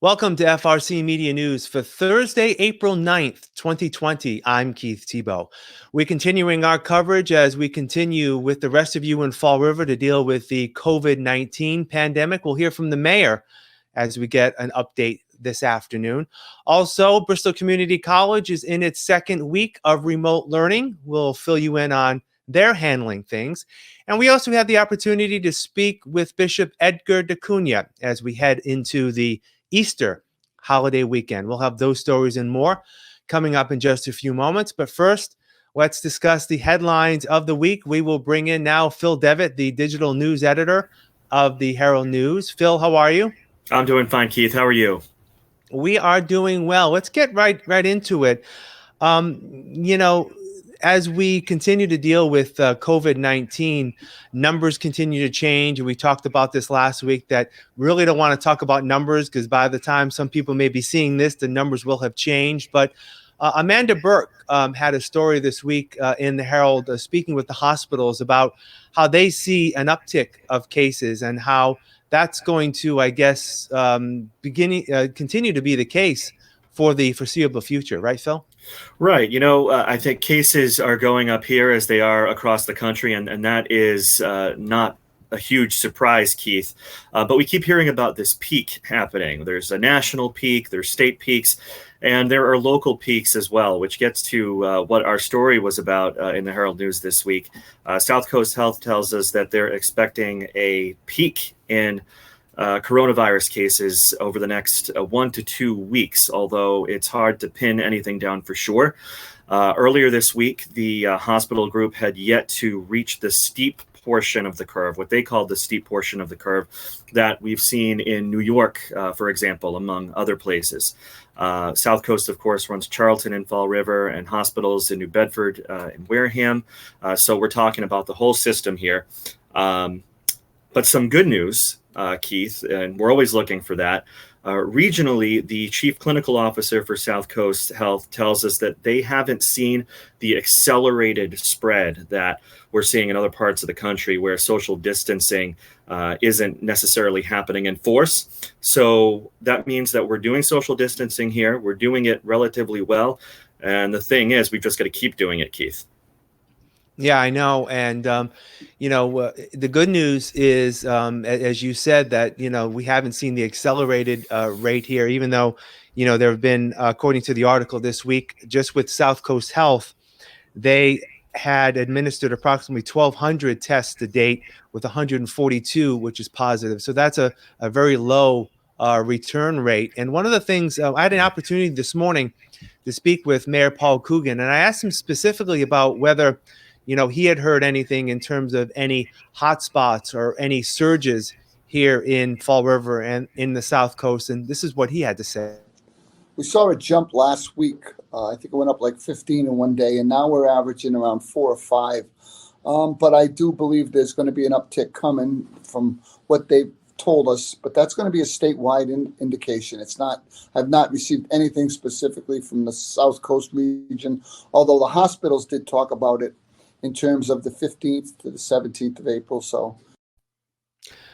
Welcome to FRCMedia News for Thursday, April 9th, 2020. I'm Keith Tebow. We're continuing our coverage as we continue with the rest of you in Fall River to deal with the COVID-19 pandemic. We'll hear from the mayor as we get an update this afternoon. Also, Bristol Community College is in its second week of remote learning. We'll fill you in on their handling things. And we also have the opportunity to speak with Bishop Edgar DeCunha as we head into the Easter holiday weekend. We'll have those stories and more coming up in just a few moments. But first, let's discuss the headlines of the week. We will bring in now Phil Devitt, the digital news editor of the Herald News. Phil, how are you? I'm doing fine, Keith. How are you? We are doing well. Let's get right into it. As we continue to deal with COVID-19, numbers continue to change. And we talked about this last week that really don't want to talk about numbers because by the time some people may be seeing this, the numbers will have changed. But Amanda Burke had a story this week in the Herald speaking with the hospitals about how they see an uptick of cases and how that's going to, I guess, continue to be the case for the foreseeable future. Right, Phil? Right. I think cases are going up here as they are across the country, and that is not a huge surprise, Keith. But we keep hearing about this peak happening. There's a national peak, there's state peaks, and there are local peaks as well, which gets to what our story was about in the Herald News this week. South Coast Health tells us that they're expecting a peak in coronavirus cases over the next 1 to 2 weeks, although it's hard to pin anything down for sure. Earlier this week, the hospital group had yet to reach the steep portion of the curve, what they called the steep portion of the curve that we've seen in New York, for example, among other places. South Coast, of course, runs Charlton and Fall River and hospitals in New Bedford and Wareham. So we're talking about the whole system here. But some good news, Keith, and we're always looking for that. Regionally, the chief clinical officer for South Coast Health tells us that they haven't seen the accelerated spread that we're seeing in other parts of the country where social distancing isn't necessarily happening in force. So that means that we're doing social distancing here. We're doing it relatively well. And the thing is, we've just got to keep doing it, Keith. Yeah, I know. And, the good news is, as you said, that, we haven't seen the accelerated rate here, even though, there have been, according to the article this week, just with South Coast Health, they had administered approximately 1,200 tests to date with 142, which is positive. So that's a very low return rate. And one of the things, I had an opportunity this morning to speak with Mayor Paul Coogan, and I asked him specifically about whether he had heard anything in terms of any hotspots or any surges here in Fall River and in the South Coast. And this is what he had to say. We saw a jump last week. I think it went up like 15 in one day, and now we're averaging around 4 or 5. But I do believe there's going to be an uptick coming from what they've told us, but that's going to be a statewide indication. I've not received anything specifically from the South Coast region, although the hospitals did talk about it in terms of the 15th to the 17th of April. So,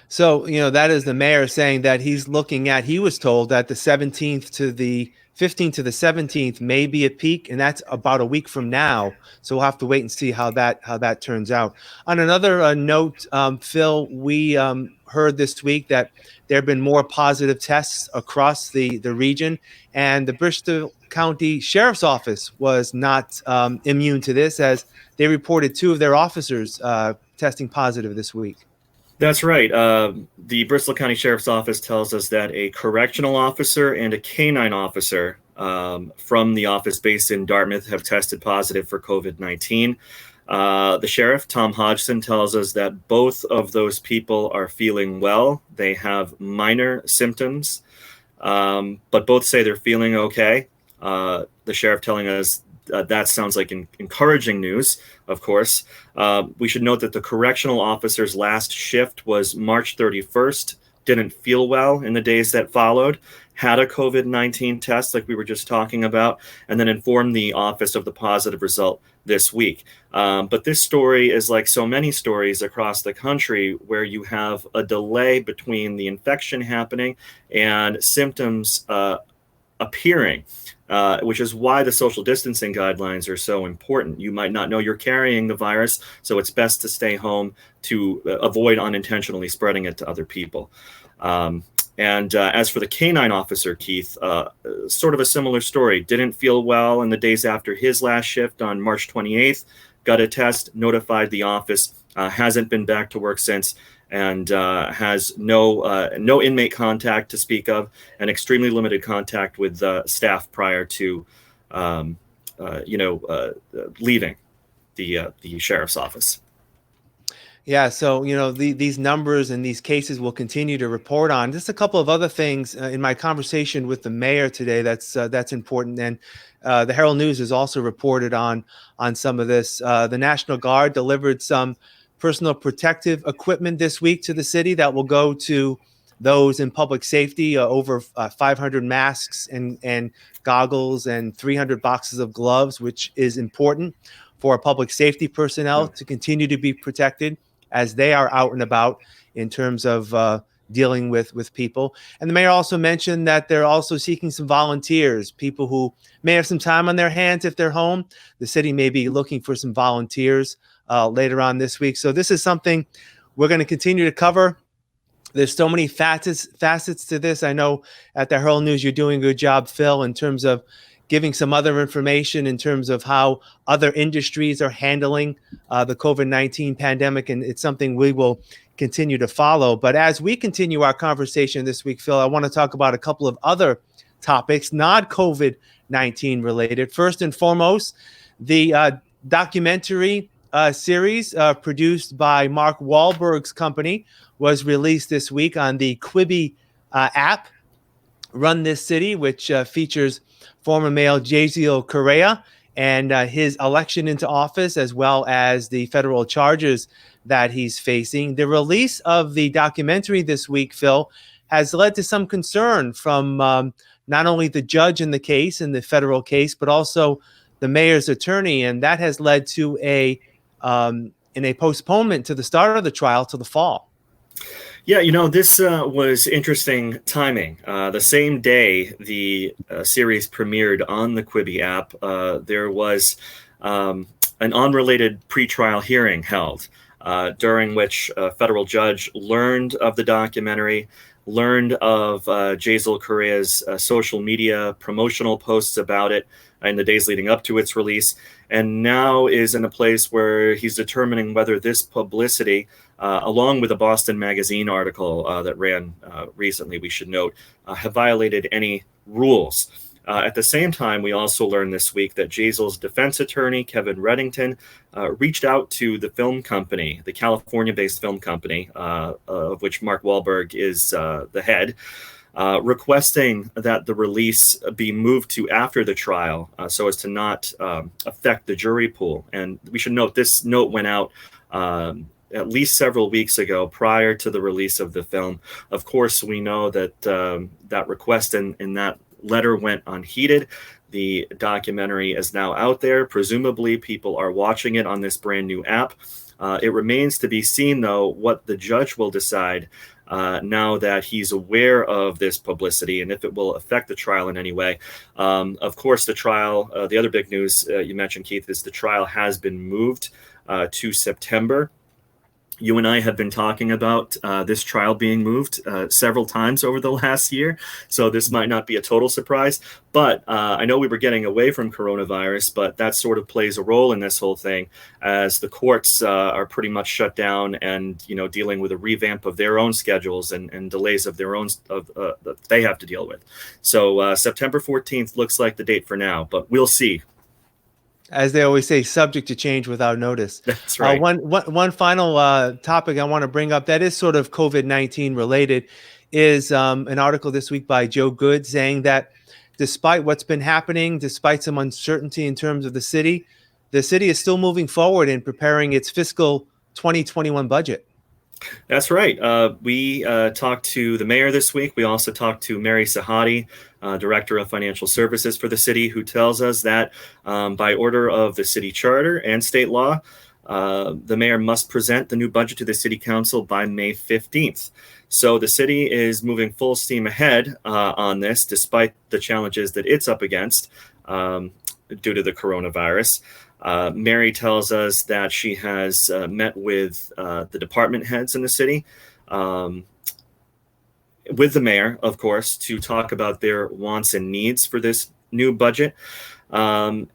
that is the mayor saying that he was told that the 17th to the 15th to the 17th may be a peak, and that's about a week from now. So we'll have to wait and see how that turns out. On another note, Phil, we heard this week that there have been more positive tests across the region, and the Bristol County Sheriff's Office was not immune to this, as they reported 2 of their officers testing positive this week. That's right. The Bristol County Sheriff's Office tells us that a correctional officer and a canine officer from the office based in Dartmouth have tested positive for COVID-19. The sheriff, Tom Hodgson, tells us that both of those people are feeling well. They have minor symptoms, but both say they're feeling okay. The sheriff telling us that sounds like encouraging news, of course. We should note that the correctional officer's last shift was March 31st didn't feel well in the days that followed, had a COVID-19 test like we were just talking about, and then informed the office of the positive result this week. But this story is like so many stories across the country where you have a delay between the infection happening and symptoms appearing, which is why the social distancing guidelines are so important. You might not know you're carrying the virus, so it's best to stay home to avoid unintentionally spreading it to other people. And as for the canine officer, Keith, sort of a similar story. Didn't feel well in the days after his last shift on March 28th. Got a test, notified the office, hasn't been back to work since, and has no inmate contact to speak of, and extremely limited contact with staff prior to leaving the sheriff's office. Yeah, so these numbers and these cases will continue to report on. Just a couple of other things in my conversation with the mayor today that's important, and the Herald News has also reported on some of this. The National Guard delivered some personal protective equipment this week to the city that will go to those in public safety. Over 500 masks and goggles and 300 boxes of gloves, which is important for public safety personnel to continue to be protected as they are out and about in terms of dealing with people. And the mayor also mentioned that they're also seeking some volunteers, people who may have some time on their hands if they're home. The city may be looking for some volunteers later on this week. So this is something we're going to continue to cover. There's so many facets to this. I know at the Herald News, you're doing a good job, Phil, in terms of giving some other information in terms of how other industries are handling the COVID-19 pandemic. And it's something we will continue to follow. But as we continue our conversation this week, Phil, I want to talk about a couple of other topics, not COVID-19 related. First and foremost, the documentary series produced by Mark Wahlberg's company was released this week on the Quibi app, Run This City, which features former Mayor Jaziel Correa and his election into office, as well as the federal charges that he's facing. The release of the documentary this week, Phil, has led to some concern from not only the judge in the case, in the federal case, but also the mayor's attorney. And that has led to a postponement to the start of the trial to the fall. Yeah, this was interesting timing. The same day the series premiered on the Quibi app, there was an unrelated pretrial hearing held, during which a federal judge learned of the documentary, learned of Jaziel Correa's social media promotional posts about it in the days leading up to its release, and now is in a place where he's determining whether this publicity, along with a Boston Magazine article that ran recently, we should note, have violated any rules. At the same time, we also learned this week that Jaziel's defense attorney, Kevin Reddington, reached out to the film company, the California-based film company, of which Mark Wahlberg is the head, requesting that the release be moved to after the trial so as to not affect the jury pool. And we should note this note went out at least several weeks ago prior to the release of the film. Of course, we know that that request in that letter went unheeded. The documentary is now out there. Presumably, people are watching it on this brand new app. It remains to be seen, though, what the judge will decide now that he's aware of this publicity and if it will affect the trial in any way. Of course, the trial, the other big news you mentioned, Keith, is the trial has been moved to September. You and I have been talking about this trial being moved several times over the last year, so this might not be a total surprise. But I know we were getting away from coronavirus, but that sort of plays a role in this whole thing, as the courts are pretty much shut down and dealing with a revamp of their own schedules and delays of their own that they have to deal with. So September 14th looks like the date for now, but we'll see. As they always say, subject to change without notice. That's right. One final topic I want to bring up that is sort of COVID-19 related is an article this week by Joe Good saying that despite what's been happening, despite some uncertainty in terms of the city is still moving forward in preparing its fiscal 2021 budget. That's right. We talked to the mayor this week. We also talked to Mary Sahadi, Director of Financial Services for the city, who tells us that by order of the city charter and state law, the mayor must present the new budget to the city council by May 15th. So the city is moving full steam ahead on this, despite the challenges that it's up against due to the coronavirus. Mary tells us that she has met with the department heads in the city, with the mayor, of course, to talk about their wants and needs for this new budget. And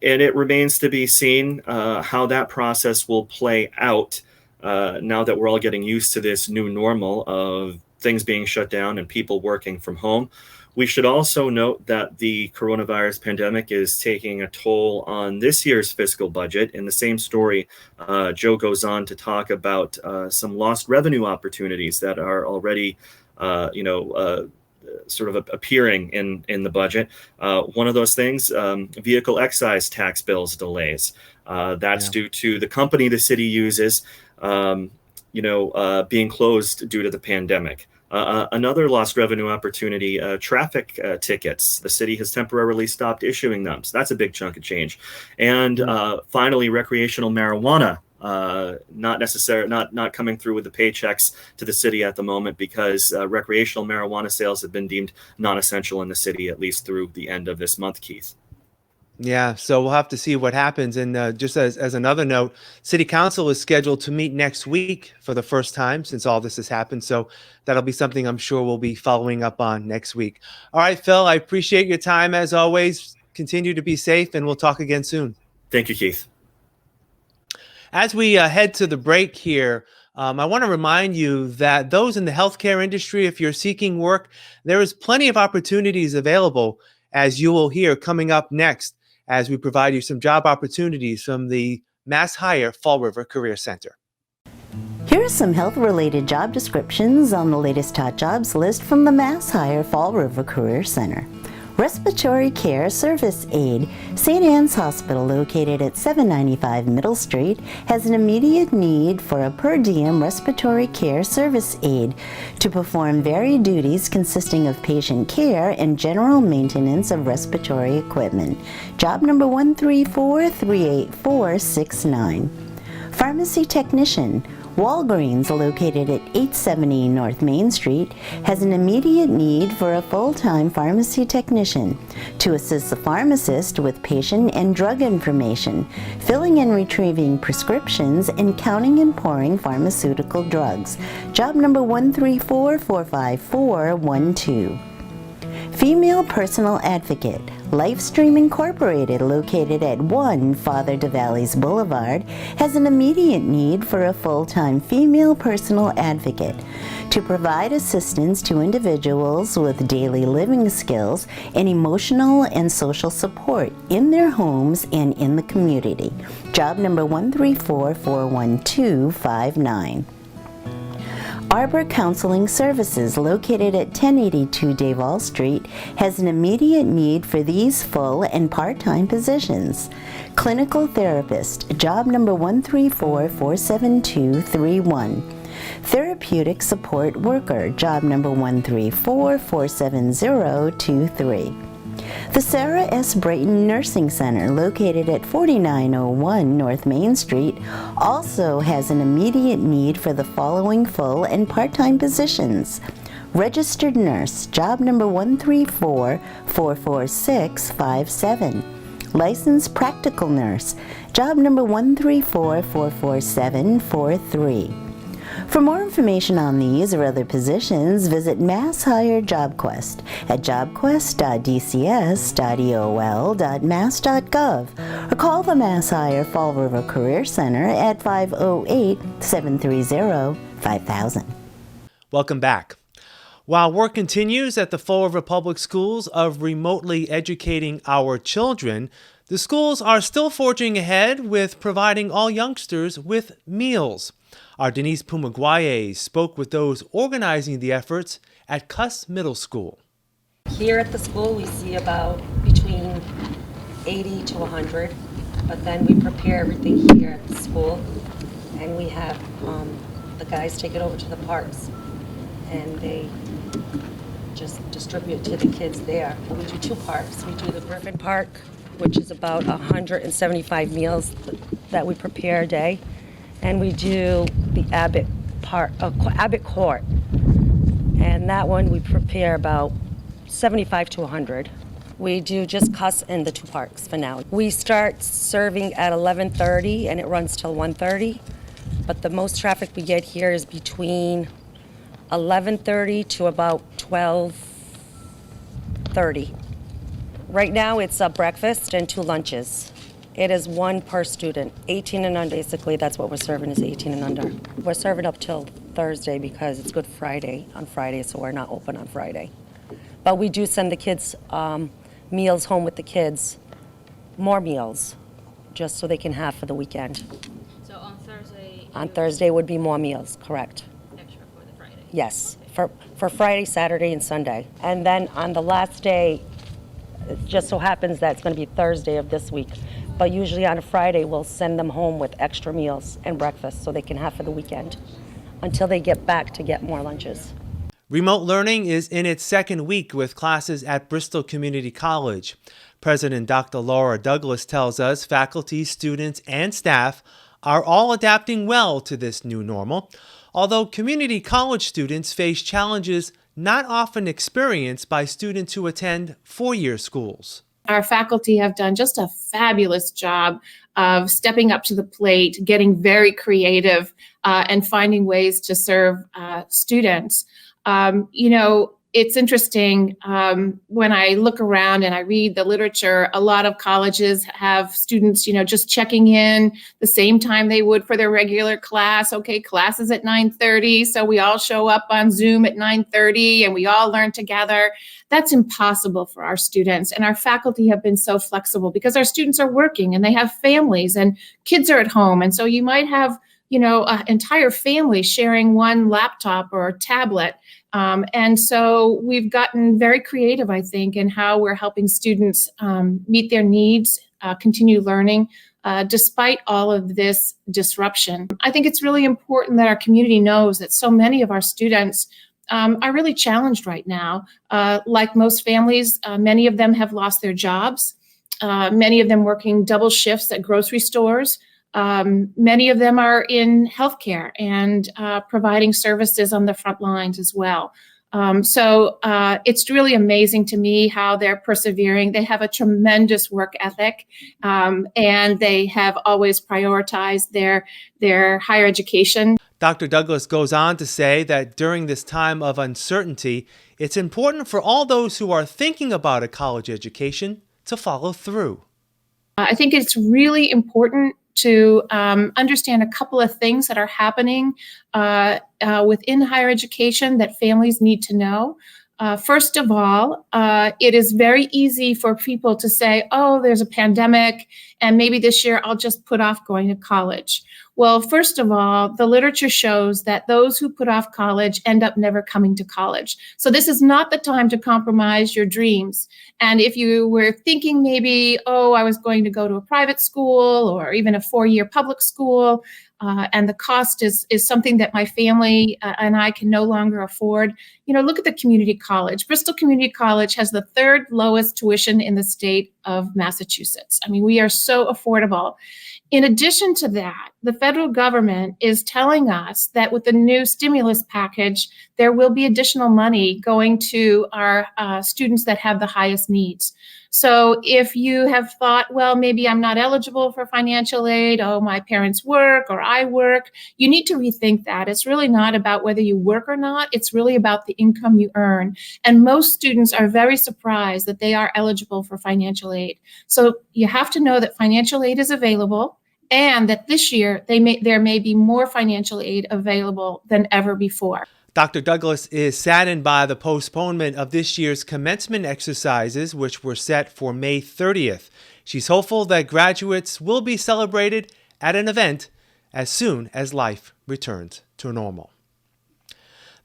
it remains to be seen how that process will play out now that we're all getting used to this new normal of things being shut down and people working from home. We should also note that the coronavirus pandemic is taking a toll on this year's fiscal budget. In the same story, Joe goes on to talk about some lost revenue opportunities that are already, sort of appearing in the budget. One of those things, vehicle excise tax bills delays. That's due to the company the city uses, being closed due to the pandemic. Another lost revenue opportunity, traffic tickets. The city has temporarily stopped issuing them. So that's a big chunk of change. And finally, recreational marijuana, not coming through with the paychecks to the city at the moment because recreational marijuana sales have been deemed non-essential in the city, at least through the end of this month, Keith. Yeah, so we'll have to see what happens. And just as another note, City Council is scheduled to meet next week for the first time since all this has happened. So that'll be something I'm sure we'll be following up on next week. All right, Phil, I appreciate your time as always. Continue to be safe, and we'll talk again soon. Thank you, Keith. As we head to the break here, I want to remind you that those in the healthcare industry, if you're seeking work, there is plenty of opportunities available, as you will hear coming up next, as we provide you some job opportunities from the MassHire Fall River Career Center. Here are some health-related job descriptions on the latest hot jobs list from the MassHire Fall River Career Center. Respiratory Care Service Aide. St. Anne's Hospital, located at 795 Middle Street, has an immediate need for a per diem respiratory care service aide to perform varied duties consisting of patient care and general maintenance of respiratory equipment. Job number 134-38469. Pharmacy Technician. Walgreens, located at 870 North Main Street, has an immediate need for a full-time pharmacy technician to assist the pharmacist with patient and drug information, filling and retrieving prescriptions, and counting and pouring pharmaceutical drugs. Job number 134-45412. Female Personal Advocate. Lifestream Incorporated, located at 1 Father de Valles Boulevard, has an immediate need for a full-time female personal advocate to provide assistance to individuals with daily living skills and emotional and social support in their homes and in the community. Job number 134-41259. Arbor Counseling Services, located at 1082 Davall Street, has an immediate need for these full and part-time positions. Clinical Therapist, job number 134-47231. Therapeutic Support Worker, job number 134-47023. The Sarah S. Brayton Nursing Center, located at 4901 North Main Street, also has an immediate need for the following full and part-time positions. Registered Nurse, job number 134-44657. Licensed Practical Nurse, job number 134-44743. For more information on these or other positions, visit MassHire JobQuest at jobquest.dcs.eol.mass.gov or call the MassHire Fall River Career Center at 508-730-5000. Welcome back. While work continues at the Fall River Public Schools of remotely educating our children, the schools are still forging ahead with providing all youngsters with meals. Our Denise Pumaguaye spoke with those organizing the efforts at Cuss Middle School. Here at the school, we see about between 80 to 100, but then we prepare everything here at the school, and we have the guys take it over to the parks, and they just distribute to the kids there. We do 2 parks. We do the Griffin Park, which is about 175 meals that we prepare a day, and we do the Abbott Court, and that one we prepare about 75 to 100. We do just cuss in the 2 parks for now. We start serving at 11:30 and it runs till 1:30, but the most traffic we get here is between 11:30 to about 12:30. Right now it's a breakfast and 2 lunches. It is 1 per student, 18 and under. Basically, that's what we're serving, is 18 and under. We're serving up till Thursday because it's Good Friday on Friday, so we're not open on Friday. But we do send the kids meals home with the kids, more meals, just so they can have for the weekend. So on Thursday? On Thursday would be more meals, correct. Extra for the Friday? Yes, for Friday, Saturday, and Sunday. And then on the last day, it just so happens that it's going to be Thursday of this week. But usually on a Friday, we'll send them home with extra meals and breakfast so they can have for the weekend until they get back to get more lunches. Remote learning is in its 2nd week with classes at Bristol Community College. President Dr. Laura Douglas tells us faculty, students, and staff are all adapting well to this new normal, although community college students face challenges not often experienced by students who attend 4-year schools. Our faculty have done just a fabulous job of stepping up to the plate, getting very creative, and finding ways to serve students. It's interesting when I look around and I read the literature, a lot of colleges have students, just checking in the same time they would for their regular class. Okay, class is at 9:30, so we all show up on Zoom at 9:30 and we all learn together. That's impossible for our students. And our faculty have been so flexible because our students are working and they have families and kids are at home. And so you might have an entire family sharing one laptop or tablet. And so we've gotten very creative, I think, in how we're helping students meet their needs, continue learning, despite all of this disruption. I think it's really important that our community knows that so many of our students are really challenged right now. Like most families, many of them have lost their jobs, many of them working double shifts at grocery stores. Many of them are in healthcare and providing services on the front lines as well. So it's really amazing to me how they're persevering. They have a tremendous work ethic, and they have always prioritized their higher education. Dr. Douglas goes on to say that during this time of uncertainty, it's important for all those who are thinking about a college education to follow through. I think it's really important to understand a couple of things that are happening within higher education that families need to know. First of all, it is very easy for people to say, oh, there's a pandemic, and maybe this year I'll just put off going to college. Well, first of all, the literature shows that those who put off college end up never coming to college. So this is not the time to compromise your dreams. And if you were thinking maybe, oh, I was going to go to a private school or even a 4-year public school, and the cost is something that my family and I can no longer afford, look at the community college. Bristol Community College has the 3rd lowest tuition in the state of Massachusetts. I mean, we are so affordable. In addition to that, the federal government is telling us that with the new stimulus package, there will be additional money going to our students that have the highest needs. So if you have thought, well, maybe I'm not eligible for financial aid, oh, my parents work or I work, you need to rethink that. It's really not about whether you work or not. It's really about the income you earn. And most students are very surprised that they are eligible for financial aid. So you have to know that financial aid is available, and that this year there may be more financial aid available than ever before. Dr. Douglas is saddened by the postponement of this year's commencement exercises, which were set for May 30th. She's hopeful that graduates will be celebrated at an event as soon as life returns to normal.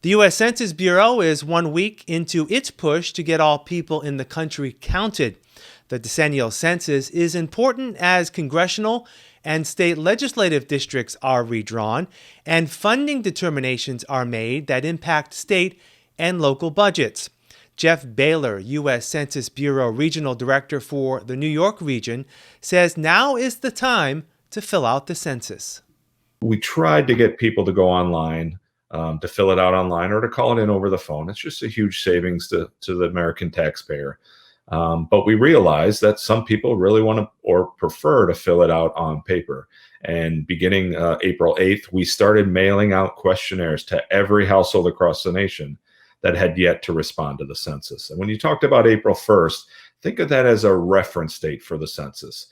The US Census Bureau is 1 week into its push to get all people in the country counted. The decennial census is important as congressional and state legislative districts are redrawn, and funding determinations are made that impact state and local budgets. Jeff Baylor, US Census Bureau Regional Director for the New York region, says now is the time to fill out the census. We tried to get people to go online, to fill it out online or to call it in over the phone. It's just a huge savings to the American taxpayer. But we realized that some people really want to or prefer to fill it out on paper. And beginning April 8th, we started mailing out questionnaires to every household across the nation that had yet to respond to the census. And when you talked about April 1st, think of that as a reference date for the census.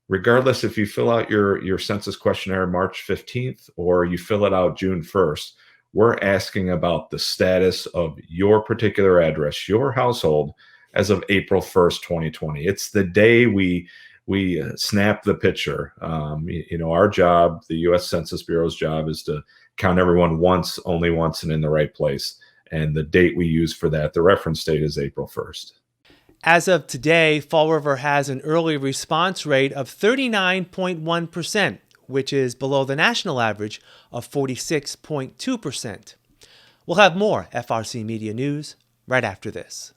Regardless if you fill out your census questionnaire March 15th or you fill it out June 1st, we're asking about the status of your particular address, your household, as of April 1st, 2020. It's the day we snap the picture. Our job, the US Census Bureau's job, is to count everyone once, only once, and in the right place. And the date we use for that, the reference date, is April 1st. As of today, Fall River has an early response rate of 39.1%, which is below the national average of 46.2%. We'll have more FRC Media News right after this.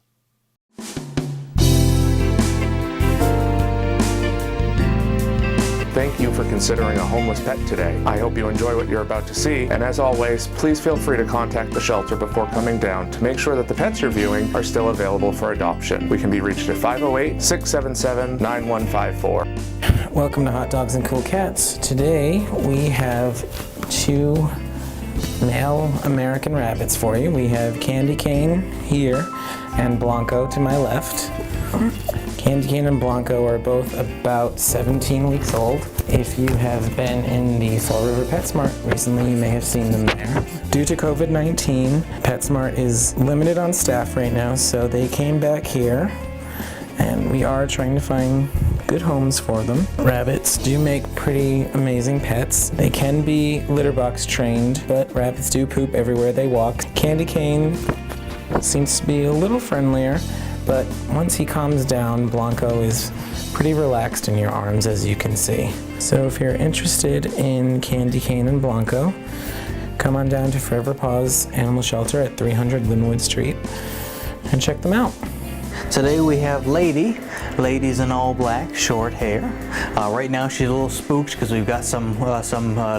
Thank you for considering a homeless pet today. I hope you enjoy what you're about to see, and as always, please feel free to contact the shelter before coming down to make sure that the pets you're viewing are still available for adoption. We can be reached at 508-677-9154. Welcome to Hot Dogs and Cool Cats. Today we have two male American rabbits for you. We have Candy Cane here and Blanco to my left. Candy Cane and Blanco are both about 17 weeks old. If you have been in the Fall River PetSmart recently, you may have seen them there. Due to COVID-19, PetSmart is limited on staff right now, so they came back here, and we are trying to find good homes for them. Rabbits do make pretty amazing pets. They can be litter box trained, but rabbits do poop everywhere they walk. Candy Cane seems to be a little friendlier, but once he calms down, Blanco is pretty relaxed in your arms, as you can see. So if you're interested in Candy Cane and Blanco, come on down to Forever Paws Animal Shelter at 300 Linwood Street and check them out. Today we have Lady. Lady's in all black, short hair. Right now she's a little spooked because we've got some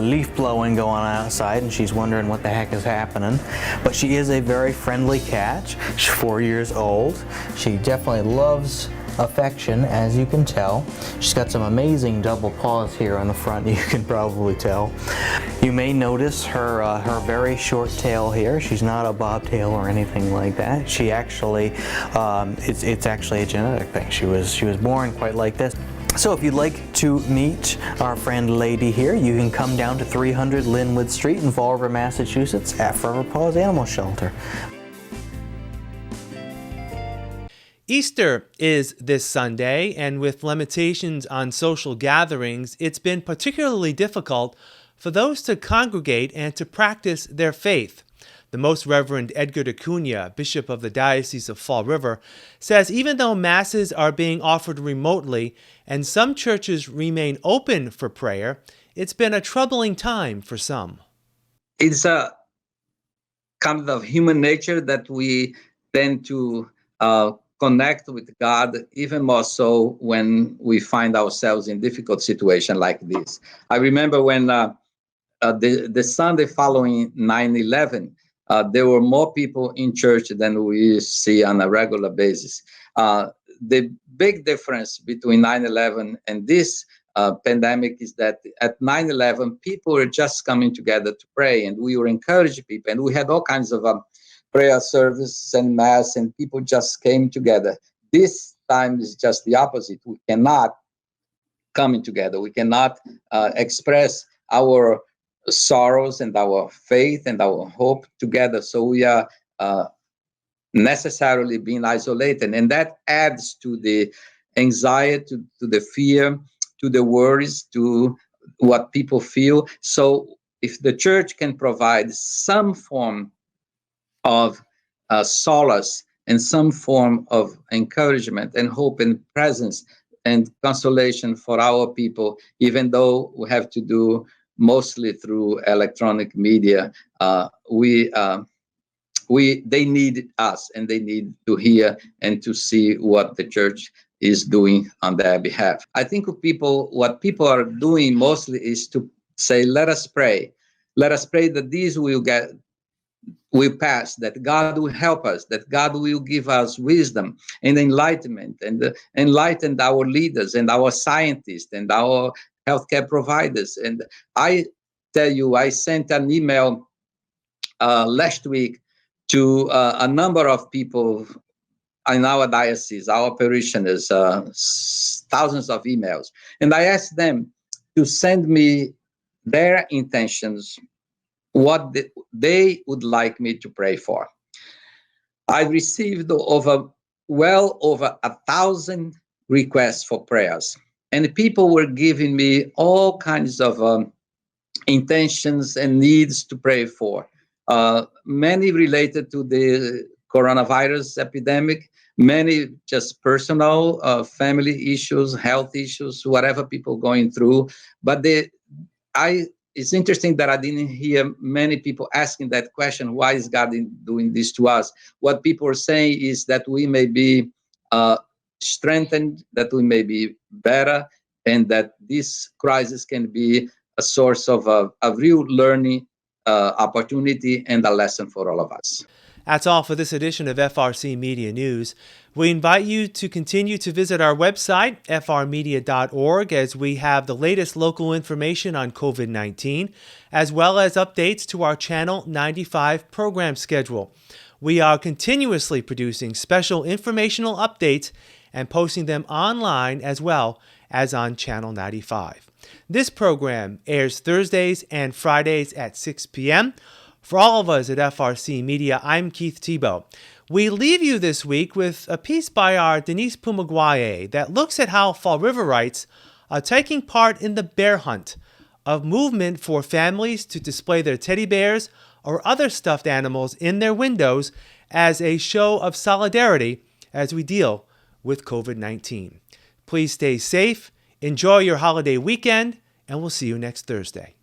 leaf blowing going on outside, and she's wondering what the heck is happening. But she is a very friendly cat. She's 4 years old. She definitely loves affection, as you can tell. She's got some amazing double paws here on the front, you can probably tell. You may notice her very short tail here. She's not a bobtail or anything like that. She actually, it's actually a genetic thing. She was born quite like this. So if you'd like to meet our friend Lady here, you can come down to 300 Linwood Street in Fall River, Massachusetts at Forever Paws Animal Shelter. Easter is this Sunday, and with limitations on social gatherings, it's been particularly difficult for those to congregate and to practice their faith. The Most Reverend Edgar Acuna, Bishop of the Diocese of Fall River, says even though masses are being offered remotely and some churches remain open for prayer, it's been a troubling time for some. It's a kind of human nature that we tend to connect with God, even more so when we find ourselves in difficult situations like this. I remember when the Sunday following 9/11, there were more people in church than we see on a regular basis. The big difference between 9/11 and this pandemic is that at 9/11, people were just coming together to pray, and we were encouraging people, and we had all kinds of prayer service and mass, and people just came together. This time is just the opposite. We cannot come together. We cannot express our sorrows and our faith and our hope together. So we are necessarily being isolated, and that adds to the anxiety, to the fear, to the worries, to what people feel. So if the church can provide some form of solace and some form of encouragement and hope and presence and consolation for our people, even though we have to do mostly through electronic media. They need us, and they need to hear and to see what the church is doing on their behalf. I think what people are doing mostly is to say, let us pray. Let us pray that this will pass, that God will help us, that God will give us wisdom and enlightenment, and enlighten our leaders and our scientists and our healthcare providers. And I tell you, I sent an email last week to a number of people in our diocese, our parishioners, thousands of emails. And I asked them to send me their intentions, what they would like me to pray for. I received well over 1,000 requests for prayers. And people were giving me all kinds of intentions and needs to pray for. Many related to the coronavirus epidemic, many just personal family issues, health issues, whatever people going through. But it's interesting that I didn't hear many people asking that question, why is God doing this to us? What people are saying is that we may be strengthened, that we may be better, and that this crisis can be a source of a real learning opportunity and a lesson for all of us. That's all for this edition of FRC Media News. We invite you to continue to visit our website, frmedia.org, as we have the latest local information on COVID-19, as well as updates to our Channel 95 program schedule. We are continuously producing special informational updates and posting them online as well as on Channel 95. This program airs Thursdays and Fridays at 6 p.m. For all of us at FRC Media, I'm Keith Tebow. We leave you this week with a piece by our Denise Pumaguaye that looks at how Fall Riverites are taking part in the bear hunt, a movement for families to display their teddy bears or other stuffed animals in their windows as a show of solidarity as we deal with COVID-19. Please stay safe, enjoy your holiday weekend, and we'll see you next Thursday.